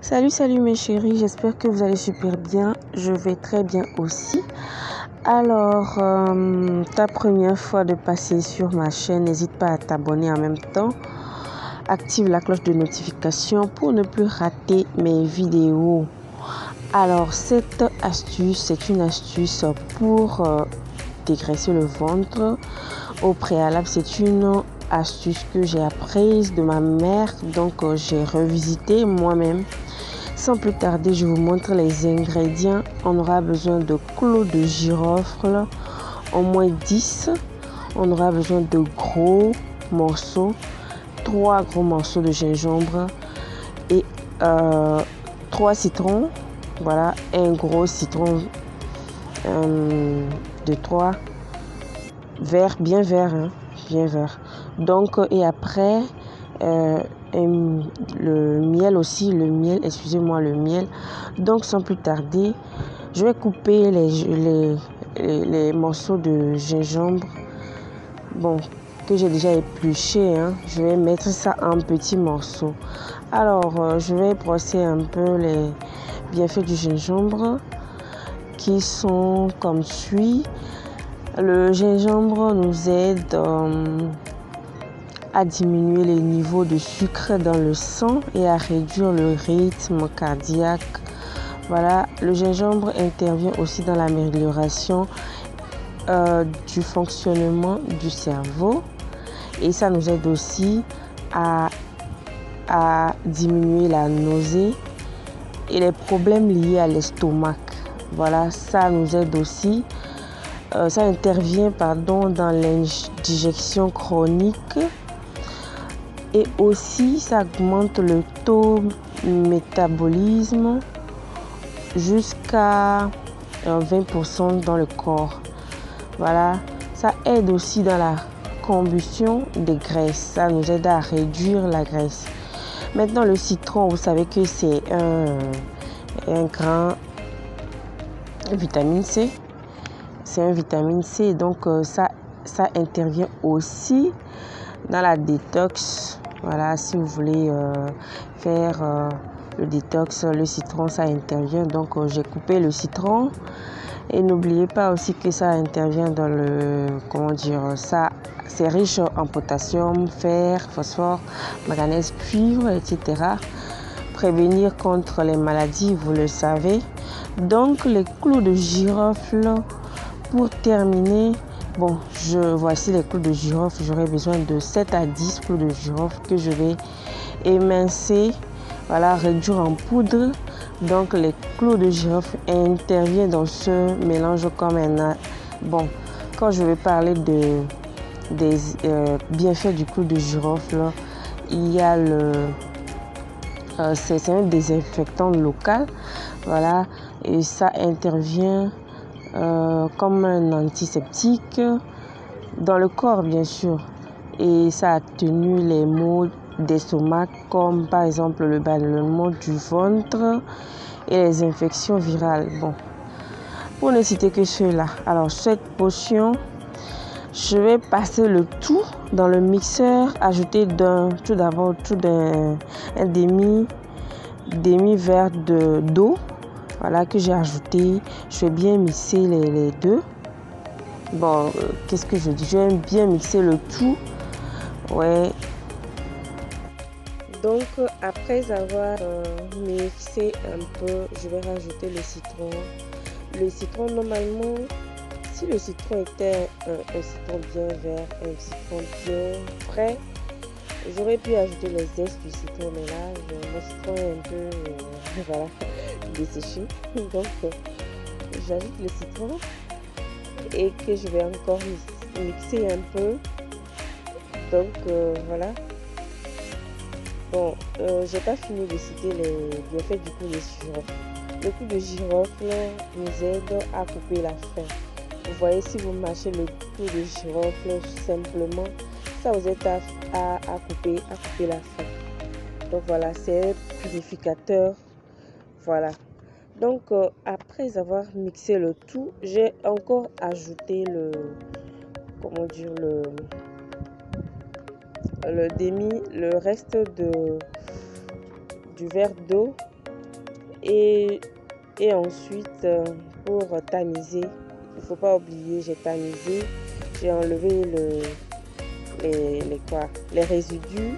Salut mes chéris, j'espère que vous allez super bien. Je vais très bien aussi. Alors, ta première fois de passer sur ma chaîne, n'hésite pas à t'abonner en même temps. Active la cloche de notification pour ne plus rater mes vidéos. Alors, cette astuce, c'est une astuce pour dégraisser le ventre. Au préalable, c'est une astuce que j'ai apprise de ma mère, donc j'ai revisité moi-même. Sans plus tarder, je vous montre les ingrédients. On aura besoin de clous de girofle, au moins 10. On aura besoin de gros morceaux, 3 gros morceaux de gingembre et 3 citrons. Voilà, un gros citron de 3 verts, bien vert, hein, bien vert. Donc, et après, le miel aussi, le miel. Donc, sans plus tarder, je vais couper les morceaux de gingembre, bon, que j'ai déjà épluché, hein. Je vais mettre ça en petits morceaux. Alors, je vais brosser un peu les bienfaits du gingembre qui sont comme suit. Le gingembre nous aide à diminuer les niveaux de sucre dans le sang et à réduire le rythme cardiaque. Voilà, le gingembre intervient aussi dans l'amélioration du fonctionnement du cerveau et ça nous aide aussi à diminuer la nausée et les problèmes liés à l'estomac. Voilà, ça nous aide aussi. Ça intervient dans l'indigestion chronique et aussi ça augmente le taux métabolisme jusqu'à 20% dans le corps. Voilà, ça aide aussi dans la combustion des graisses. Ça nous aide à réduire la graisse. Maintenant, le citron, vous savez que c'est un grand vitamine C. C'est un vitamine C, donc ça intervient aussi dans la détox. Voilà, si vous voulez faire le détox, le citron, ça intervient. Donc, j'ai coupé le citron. Et n'oubliez pas aussi que ça intervient dans c'est riche en potassium, fer, phosphore, manganèse, cuivre, etc. Prévenir contre les maladies, vous le savez. Donc, les clous de girofle. Pour terminer, voici les clous de girofle. J'aurai besoin de 7 à 10 clous de girofle que je vais émincer, voilà, réduire en poudre. Donc les clous de girofle interviennent dans ce mélange comme quand je vais parler des bienfaits du clou de girofle, il y a c'est un désinfectant local, voilà, et ça intervient comme un antiseptique dans le corps, bien sûr, et ça atténue les maux d'estomac comme par exemple le ballonnement du ventre et les infections virales. Bon, pour ne citer que cela. Alors cette potion, je vais passer le tout dans le mixeur, ajouter tout d'abord un demi verre d'eau. Voilà, que j'ai ajouté. Je vais bien mixer les deux. Bon, qu'est-ce que je dis? Je vais bien mixer le tout. Ouais. Donc, après avoir mixé un peu, je vais rajouter le citron. Le citron, normalement, si le citron était un citron bien vert, un citron bien frais, j'aurais pu ajouter les zestes du citron, mais là, mon citron est un peu voilà, desséché. Donc, j'ajoute le citron et que je vais encore mixer un peu. Donc, voilà. Bon, j'ai pas fini de citer les bienfaits du clou de girofle. Le clou de girofle nous aide à couper la faim. Vous voyez, si vous mâchez le clou de girofle simplement, ça vous aide à couper la faim. Donc voilà, c'est un purificateur. Voilà. Donc après avoir mixé le tout, j'ai encore ajouté le reste du verre d'eau Et ensuite, pour tamiser, il ne faut pas oublier, j'ai tamisé, j'ai enlevé les résidus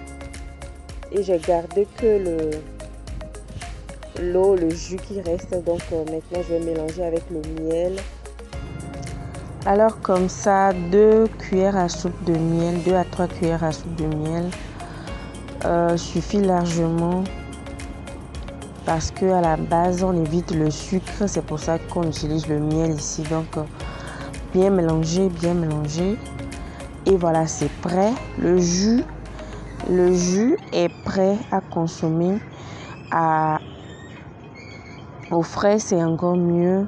et j'ai gardé que l'eau, le jus qui reste. Donc maintenant, je vais mélanger avec le miel. Alors comme ça, 2 cuillères à soupe de miel, 2 à 3 cuillères à soupe de miel suffit largement. Parce que à la base on évite le sucre, c'est pour ça qu'on utilise le miel ici. Donc bien mélanger et voilà, c'est prêt. Le jus est prêt à consommer. Au frais, c'est encore mieux.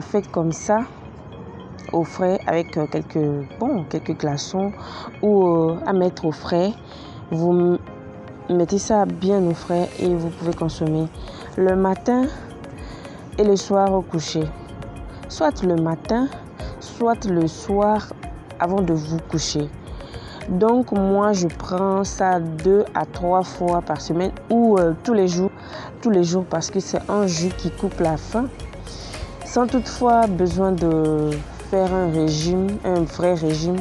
Faites comme ça au frais avec quelques glaçons ou à mettre au frais. Vous mettez ça bien au frais et vous pouvez consommer le matin et le soir au coucher. Soit le matin, soit le soir avant de vous coucher. Donc moi je prends ça 2 à 3 fois par semaine ou tous les jours parce que c'est un jus qui coupe la faim. Sans toutefois besoin de faire un vrai régime.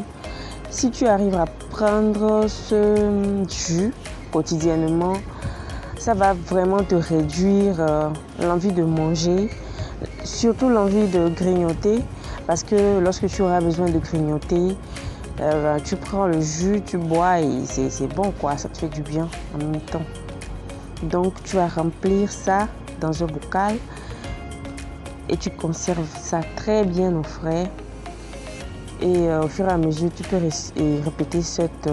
Si tu arrives à prendre ce jus quotidiennement, ça va vraiment te réduire l'envie de manger, surtout l'envie de grignoter, parce que lorsque tu auras besoin de grignoter, tu prends le jus, tu bois et c'est bon quoi, ça te fait du bien en même temps. Donc tu vas remplir ça dans un bocal et tu conserves ça très bien au frais. Et au fur et à mesure, tu peux répéter cette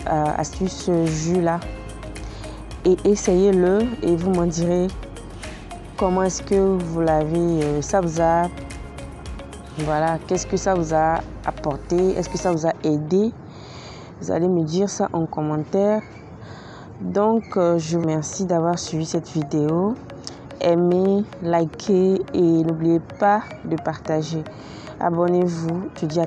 astuce jus là. Et essayez-le et vous m'en direz comment est-ce que vous l'avez, ça vous a, voilà, qu'est-ce que ça vous a apporté, est-ce que ça vous a aidé? Vous allez me dire ça en commentaire. Donc, je vous remercie d'avoir suivi cette vidéo. Aimez, likez et n'oubliez pas de partager. Abonnez-vous. Je dis à